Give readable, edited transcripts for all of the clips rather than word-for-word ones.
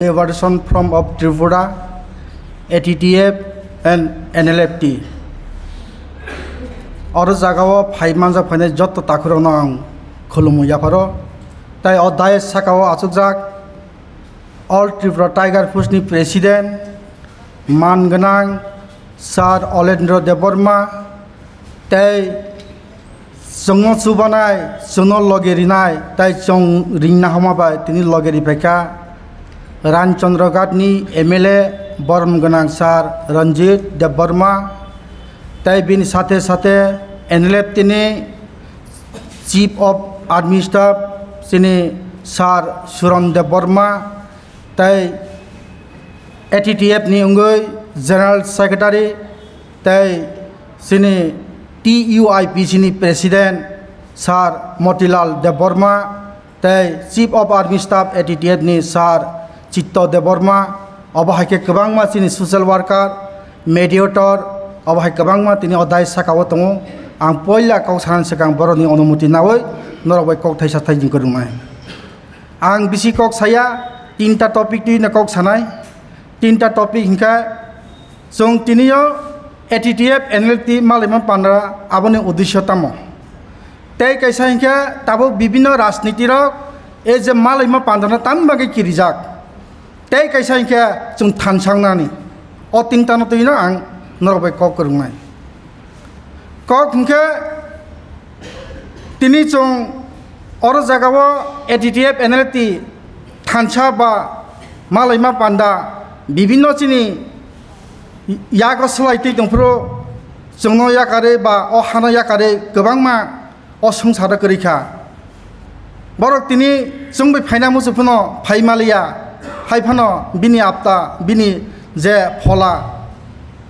Version from of Tripura, ATTF and NLFT. Or Zagawa, 5 months of Jot Takurong, Kolumu Yaparo, Tai or Dias Sakawa Asuzak, all Tripura Tiger Fusni President, Manganang, Sar Olendro de Borma, Tai Songo Subanai, Sono Logerinai, Tai Chong Rina Homaba, Tini Logeri Peka. Ran Chandrogatni, MLA, Borm Ganang Sar, Ranjit, De Burma, Tai bin Sate Sate, NLFT, Chief of Army Staff, Sini Sar Suran De Burma, Tai ATTF ni Ungoi, General Secretary, Tai Sini TUIP Sini President, Sar Motilal De Burma, Tai Chief of Army Staff, ATTF ni Sar Chitto De Burma, Abahake Kabangma Tini social worker, mediator, Abahake Kabangma Tini Odai Sakawatongo, and Poila Kausan Sakang Boroni Onomuti Nawe, Norway Kok Taisa Tajin Kurumai. Ang Bisi Kok Saya, Tinta topic di Nakok Sanai, Tinta topic Hinka, Song Tinio, ATTF, NLT, Maliman Pandra, Abone Udishotamo. Take a Sanka, Tabo Bibino Rasnitiro, is a Malima Pandana Tambagi Kirizak. Tai kaisa ingke chung thansang nani o tinta no tuina ang norbai kok kurungai kok ingke tini chung oro jagawo ATTF NLT thansa ba malaima panda bibinno chini yago slaitai dongpro jongno yakare ba o hana yakare gobangma o songsara korikha borok tini jongbai phaina musupno phaimalia Haipano, Bini Apta, Bini Je Pola,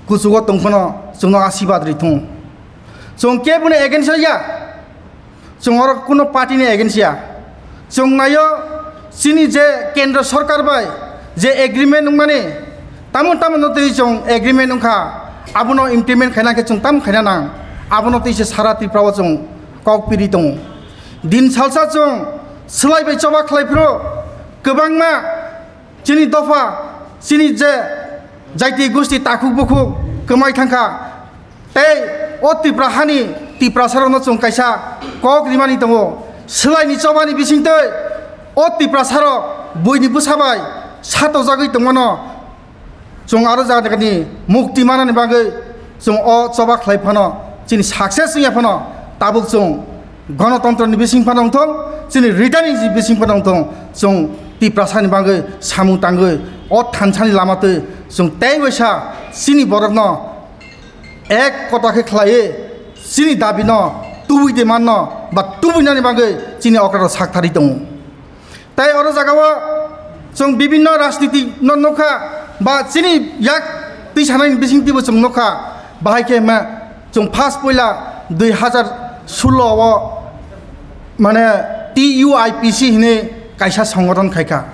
Kusugo Tongpono, Suno Asibat Ritung. Song Kebune against ya, Song Kuno party against ya. Song Nayo, Sini Je Kendra Sorkar by, Je agreement money, Tamutam notation agreement unka, Abuno implement Kanakachum Tam Kananang, Abunotis Harati Prawazong, Kok Piritung. Din Salsa Song, Slide by Chova Claypro, Kabangma. Sini dofa, sini je, jaiti gusti takuk buku, kemai tangka, tei, o tipra hani, tipra sarono cung kaisa, kok rimani tomo, selai ni coba ni bising tei, o tipra saro, bui ni busabai, satu jagi tomono, cung aro jaga ni, mukti mana ni bagai, cung o coba klai pano, sini sukses ni pano, tabuk cung, ganatantra ni bising panong tong, sini returning ni bising panong tong, cung Ti prasani bangai samu tangai o thansani lamate sung taiwesa sini borno ek kota ke khlaye sini dabino tubui de manno ba tubui nani bangai sini okra sakthari dong tai oro jagawa sung bibinno rajniti nokha ba sini yak tisanai bising tibo sung nokha bahai ke ma sung fast poila 2016 o mane TUIPC hine Kaisa Songoron Kaika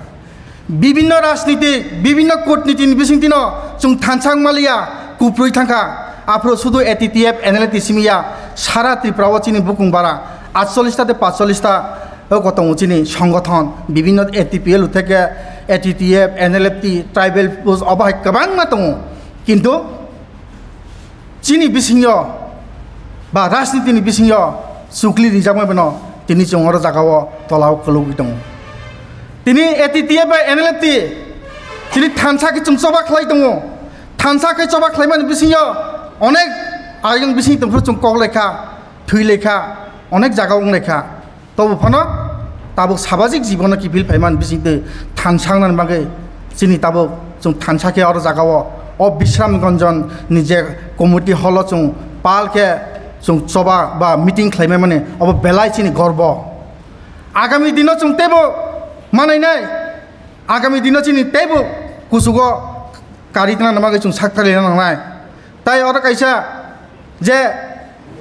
Bibino Rasniti, Bibino Kutnitin Bisintino, Sung Tansang Malia, Kuprui Tanka, Apro Sudu ATTF, NLT Simia, Sara Triprawachini Bukumbara, Atsolista de Patsolista, Okotomuchini, Songoton, Bibino ATPL Uteke, ATTF, NLFT, Tribal was Obai Kabang Matongo, Kinto Chini Bisinyo, Ba Rasnitini Bisinyo, Sukli Rijamabano, Tinichong Orozakawa, Tolau Kolugitong. Tini ATTF by NLFT, Tini Tansaki Chung Soba Clayton, Tansaki Soba Clayman Bisinyo, Onek, Iron Bising to put some Koleka, Tuileka, Onek Jagong Leka, Tobopano, Tabu Sabazik Zibonaki Bill Payman Bising the Tansang and Bagay, Sini Tabu, some Tansaki or Zagawa, or Bisham Gonjon, Niger, Community Holotung, Palke, some Soba, Ba, meeting Clayman, or Belai Chini Gorbo. Agami Dino some table. Mana ini? Agami dino cini tebu kusugo karitna nama kecung sakta lena nangai. Tai orang kaisa je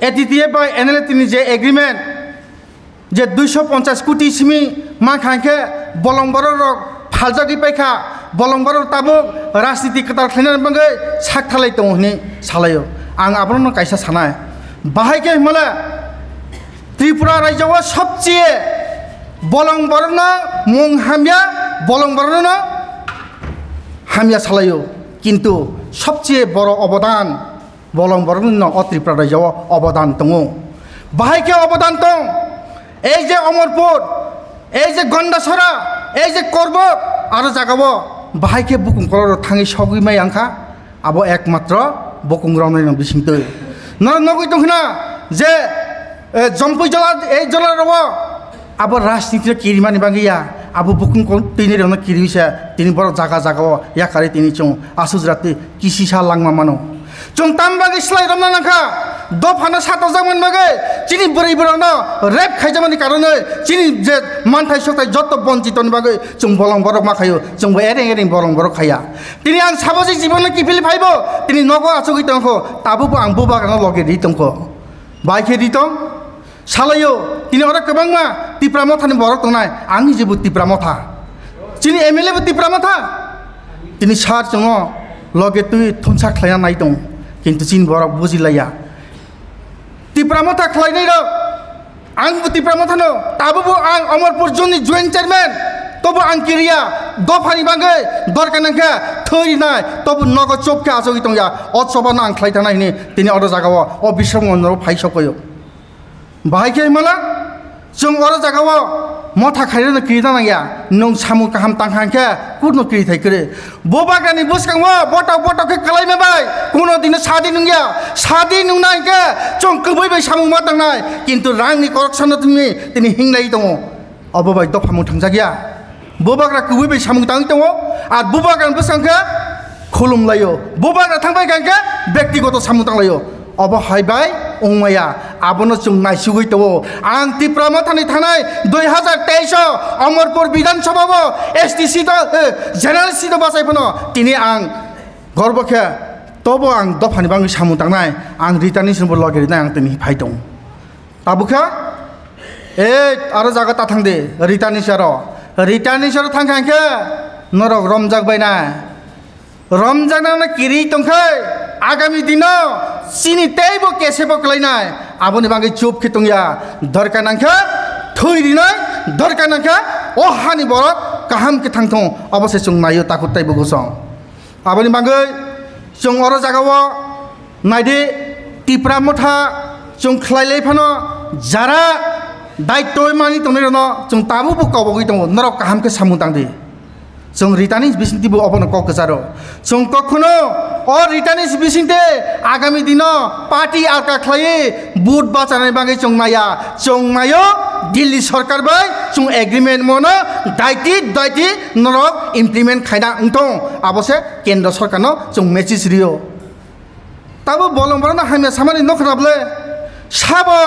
ATTF by NLT ni je agreement je 250 koটি simi makhanke bolong boror phaljagi paikha bolong boror tabu rajniti ketar khainan bangai sakta lai tong ni salayo. Ang abrono kaisa sanai. Bahai ke mala Tripura rajyawa sabchie bolong borno mung hamya bolong borno হামিয়া সালাইও কিন্তু সবচেয়ে বড় অবদান বলং বরং অত্রিপুরা রাজ্য অবদান দङ বাহাইকে অবদান দं এই যে অমরপুর এই যে গন্ডাছড়া এই যে করবক আর জাগাবো বাহাইকে বুকুং কলর থাङै সগैमाय आंखा आबो एकमात्र बकुं रावनाय बिसिंतो नगै दंखना जे जम्पै जला এই जला रव आबो राजनीति किरिमानि बांगिया आबो बुकुं तिनि रन किरिसा तिनि बर जागा जागाव याकारि तिनि चों आसुजराते किसिसा लांमा मानो चों तामबागै स्लाइ रमना नाखा दफाना सातो जामन बागै चिनि बोरै बोरानो रेप खाइजामानि कारणे चिनि जे मानथाय सताय जत बन्चितनि बागै चों बलं बरक माखायो चों एरें एरें बलं बरक खाया तिनि आं साबोजि जीवन किफिलि फाइबो तिनि नगो आसुगै दंखो ताबो आं बुबागानो लगे रि दंखो बाइके रि दं सालायो तिनि अरा गोबांमा तिप्रा मथानि बरक दंनाय आंनि जेबो तिप्रा मथा चिनि एमएलए बो तिप्रा मथा तिनि सार चों लगे तुइ थुनसा खलायना नाय दं किन्तु चिनि बरक बुजिलाया तिप्रा मथा खलायनाय र आंबो तिप्रा मथानो ताबो आं अमरपुर जोननि जइन्ट चेयरमेन तबो आं किरिया दफानि बागै दरकानांखा थैनाय तबो नगद चोपके आजगि दंया अत्सबानो आं खलायथानायनि तिनि अर जागाव अ बिश्रम मनरो फाइसकयो बाहायके मला जों अर जागाव मथा खायनो किरिना नाया नों सामु काहाम तांखांखे कुनो किरि थाइकरे बोबागानि बुसकांव बटक बटकके कलायमेबाय कुनो दिन सादि नुंगिया सादि नुनायके जों कबैबाय सामु मा तांनाय किन्तु रांनि करक्सन तिनि हिंनाय दङ अबबाय दफामु थांजागिया बोबाग्रा कबैबाय सामु तांग दङ आर बोबागान बुसकांखे खुलुमलायो बोबाग्रा थांबाय गांखे व्यक्तिगत सामु तांलायो अब हायबाय अंमाया आबनो जों नायसुगै दङ आं तिप्रा मथानि थानाय 2023 अमरपुर विधानसभा एसटी सीट जेनेरेल सीट बासायफोनो तिनि आं गर्वखे तबो आं दफानि बांगै सामु तांनाय आं रिटानि सिमबो लगेरिनाय आं तिनि फाइ दं ताबुखा ए आरो जागा ता थांदे रिटानि सार थांखांखे नरक रमजागबायना रमजागना किरि दंखै आगामी दिन चिनि तेबो केसेबो क्लायनाय आबोनि बागै चुप खेतंया दरकानांखा थैरिनाय दरकानांखा अहानि बरक काहाम के थांथं अबसे जों नायो ताकु ताइबो गोसं आबोनि बागै जों अर जागाव नायदे तिप्रा मथा जों खलायलाय फानो जारा दायित्व मानि तंनायनो जों ताबो बुकावबगै दङ नरक काहाम के सामु तांदे जों रिटार्निस बिसिंतिबो अबनो ककजारो जों कखनो अ रिटार्निस बिसिंते आगामी दिन पार्टी आलका खलाये बुट बाचानाय बागै जों नायो दिल्ली सरकार बाय जों एग्रीमेंट मनो दायति नरक इमप्लिमेंट खायना अंतों आबसे केंद्र सरकारनो जों मेसेज रियो ताबो बलंबरना हामिया सामानि नखराबले साबो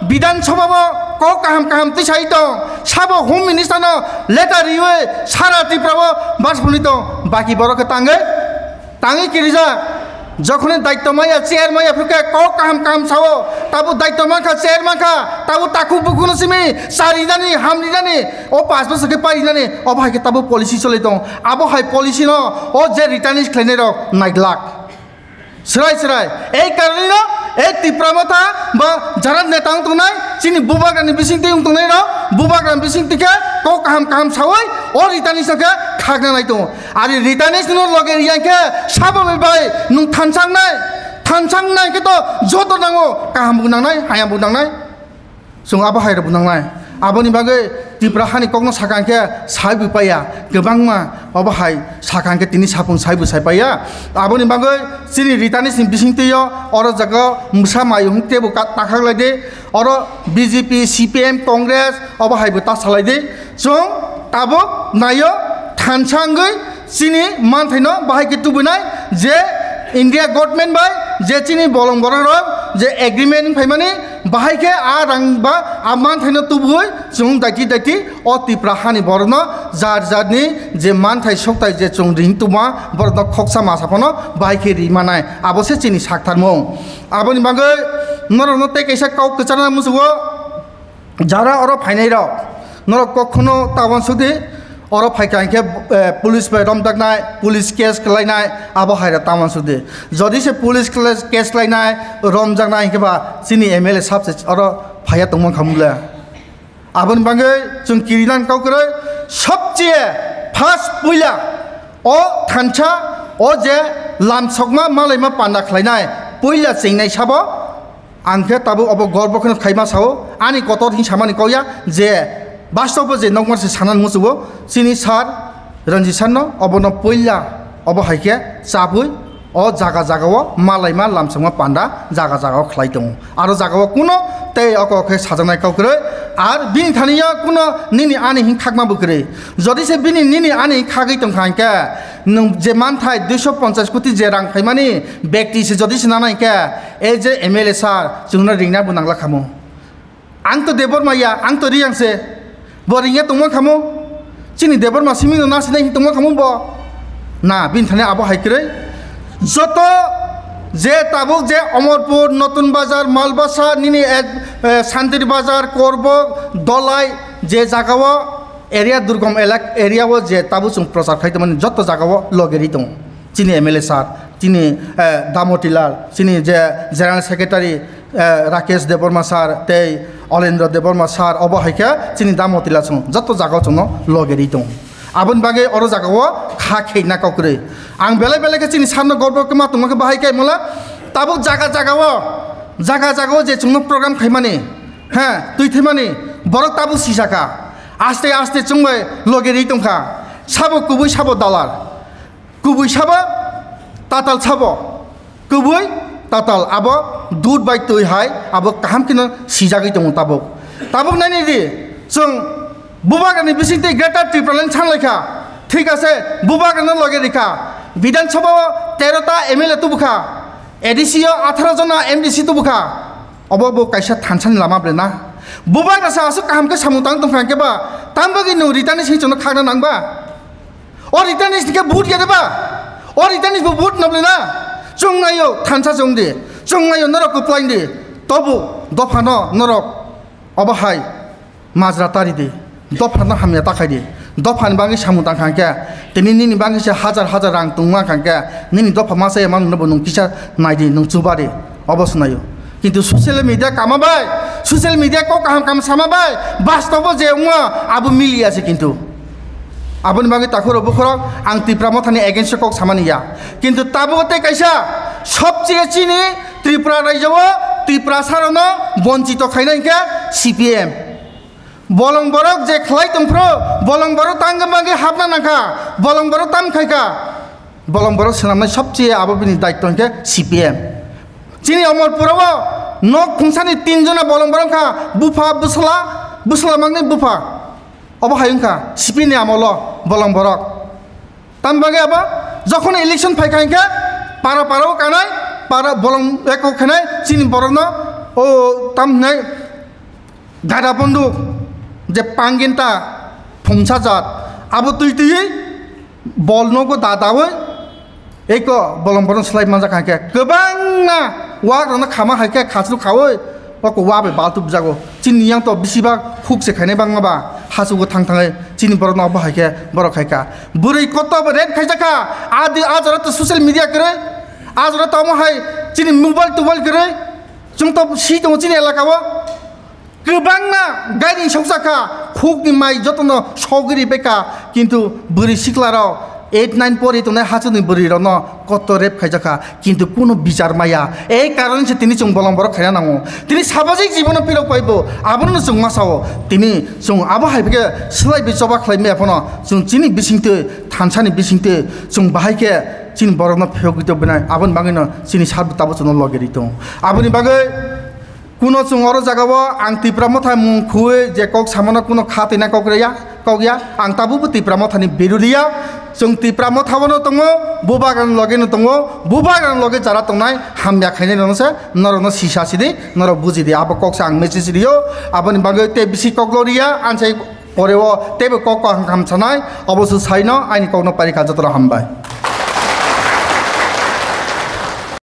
विधानसभा को काहाम तिसाइ दं साबो होम मिनिस्टारनो लेटार रिवे सारा त्रिपुराबो बासफुनि दं बाकी बरके ताङै किरिजा जखने दायित्व माया चेयर माया फुके को काहाम सावो ताबो दायित्व माखा चेयर माखा ताबो ताकु बुकुनो सिमी सारिदानि हामलिदानि ओ 5 बछर के पारिदानि ओ भाइके ताबो पॉलिसी चले दं आबो हाय पॉलिसी न ओ जे रिटार्निस खलायनाय रक नाइगलाक सराय এই কারণে এই তিপ্রা মথা বা যারা নেতা উঠনাই চিনি বুবাগানি বিসিংতে উঠনাই র বুবাগান বিসিংতিকে ক কাহাম সাওই ও রিটানিসকে খাগনা নাই তো আর রিটানিস ন লগে রিয়াকে সাববে ভাই নুং থানসাংনাই কে তো যত নাঙো কাহাম বুনাंनाय हाया बुनांनाय जों आबो हायरा बुनांनाय आबोनि बागै तिप्रा हानि कगनो साकांके साइबो पाया गोबांमा अबो हाय साकांके तिनि सापुं साइबो साइपाया आबोनि बागै सिनि रिटानिस बिसिंतियो अर जगा मुसा मायुं तेबो ताखालायदे अर बीजेपी सीपीएम कांग्रेस अबो हायबो तासालायदे जों ताबो नायो थानसांगै सिनि मानथायनो बाहायके तुबनाय जे इंडिया गवर्नमेंट बाय जे चिनि बलं बरर जे एग्रीमेंट फाइमानि बाहायके आ रांबा आमान थाइनो तुबुय जों दायति अ तिप्रा हानि बरनो जारनि जे मानथाय सकताय जे जों रिं तुमा बरनो खक्सा मासाफनो बाहायके रिमानाय आबसे चिनि साखथारमो आबोनि बागै नरनो तेकेसा काउ कचाना मुसुगो जारा अर फाइनाय र नर कखनो तावन सुदि और फाइकांखे पुलिस पे रमदागनाय पुलिस केस खलायनाय आबो हायरा तामान सुदे जदि से पुलिस केस खलायनाय रमजागनाय केबा सिनि एमएलए साबसे और फाया तंमन खामुला आबोनि बागै जों किरिनान काउकरे सबसे first पुइला o thancha o je lam sokma malaima panda khlainai poila chengnai sabo angke tabu obo gorbo khno khaima sao ani kotor hin samani koya je bastobo je nokmar se sanan musubo chini sar ranjisan no obono poila obo haike chapui o jaga jagao malaima lamsangma panda jaga jagao khlai dong aro jagao kuno tei oko khe sajanai kaukre ar bini thaniya kuno nini ani hin khakma bukre jodi se bini nini ani khagai tong khanka nung je manthai 250 কোটি je rang khaimani ব্যক্তি se jodi se nanai ka e je MLA sar chungna ringna bunangla khamo ang to debor maya ang to riang se boringa tongma khamo chini debor ma simi na sinai tongma khamo bo na bin thane abo haikre joto যে তাবুক যে অমরপুর নতুন বাজার মালবাসা নিনি শান্তির বাজার করব দলাই যে জায়গাও area দুর্গম এরিয়াও যে তাবু চুং প্রচার খাইতে মানে যত জায়গাও লগেরি দং চিনি MLA স্যার চিনি দামোটিলাল চিনি যে general secretary Rakesh Debbarma sir তেই অলেন্দ্র দেববর্মা স্যার অবহাইকা চিনি দামোটিলাল চুং যত জায়গাও চুং লগেরি দং abon bage oro jagao kha kheina kokre ang bele bele ke chini samno gorbo kema tumake bahai kai mola tabuk jaga jagao je chungno program khaimani ha tui themani borok tabu sisaka aste aste chungbai logeri tongkha sabo kubui sabo dalar kubui sabo tatal sabo kubui tatal abo dud bai tui hai abo kaham kina sijagai tong tabuk nani di chung বুবাগানি বিসিংতে greater ত্রিপুরালেন ছানলাইখা ঠিক আছে বুবাগানো লগে রেখা বিধানসভা 13টা MLA তুবুখা এডিসিও 18 जना MDC তুবুখা অবব কাইসা থানসানি Lama ব্রেনা বুবাগাসা আসু কাহামকে সামুতাং তংখাঙ্কে বা তামবাগি নো রিটানি সিজনো খাগনা নাংবা ও রিটানি সিকে ভোট গেদেবা ও রিটানি ভোট নবলেনা চংনায়ো থানসা চংদে চংনায়ো নরক প্লাইন্দে তবু দফানো নরক অবহাই মাজরাতারি দে দফানো হামিয়া তাকাইদে দফান বাঙ্গি সামুতাং খাঙ্কে তেনি নিনি বাঙ্গি সে হাজার হাজার রাং তুংমা খাঙ্কে নিনি দফা মাসে এমন নব নং কিসা নাইদে নং চুবারে অবসনায়ো কিন্তু সোশ্যাল মিডিয়া কামাবাই সোশ্যাল মিডিয়া ক কাহাম কাম সামাবাই বাস্তব যে উয়া আবু মিলি আছে কিন্তু আবুনি বাঙ্গি তাখর বখর আং ত্রিপুরা মথানি এগেইনস্ট কক সামানিয়া কিন্তু তাবতে কাইসা সবচেয়ে চিনি ত্রিপুরা রাজ্যও ত্রিপুরা সারনো বঞ্চিত খাইনাইকে CPM bolong borok je khlai tongfro bolong borok tangga bangi habna nangka bolong borok tam khaika bolong borok senamnai sobche abobini daitto ke CPM chini omorpurawo nok khungsani 3 jona bolong borok kha bufa busla mangne bufa obo hayungka CPM ni amolo bolong borok tam bangi aba jokhon election phaikainka para kanai para bolong eko khanai chini borokno o tam nai gada bonduk যে পাঙ্গিনটা ফংসা জাত আবো তুই বলনগো দাদাওই এক বলম বরন sly মাজা খাকে গোবাং না ওয়া রনা খামা হাইকে খাসলু খাওই ওকো ওয়াবে বালতুব জাগো চিনিয়াং তো বেশিরভাগ ফুকসে খাইনে বাংমাবা হাসুগো থাংথাङै চিনি বরন অব হাইকে বড় খাইকা বুড়ি কত রেড খাইজাকা আদি আজরা তো সোশ্যাল মিডিয়া করে আজরা তো আমহাই চিনি মোবাইল টুবাইল করে जों तो सि दङ चिनि एलाकाव गोबांना गायनि सौसाखा खुगनि माइ जतनो सौगिरि बेका किन्तु बुरि सिख्लाराव 8-9 পড়ি তো হাজুনি বুড়ি রন কত রেপ খাইজাখা কিন্তু কোনো বিচার মায়া এই কারণে তিনি जों বলম্বর খাইনা নাঙো তিনি সামাজিক জীবন পিরক পাইব আবরণ जों মাসাও তিনি जों আবো হাইবে সলাই বিচবা খাইমে আপন जों চিনি বিসিংতে থানসানি বিসিংতে जों বাহাইকে চিনি বরন ফেগিত বনাই আবন বাঙিন চিনি সাবতাবো जों লগেরিত আবনি বাগে কোনো जों অর জাগাব আং তিপ্রা মথা মুং খুয়ে যে কক সামনা কোনো খাতেনা ককরিয়া কগিয়া আং তাবু তিপ্রা মথানি বিরুলিয়া जों तिप्रा मथावनो दङो बुबागान लगेनो दङो बुबागान लगे जारा दंनाय हामया खायनाय ननसे नरनो सिसासिदि नर बुजिदि आब कक्सा आं मेसेज दियो आबनि बागे ते बिसि कगलोरिया आनसाय परेव तेबे कक हाम छनाय अबसु साइनो आइनि कौनो पारिखा जतरा हामबाय।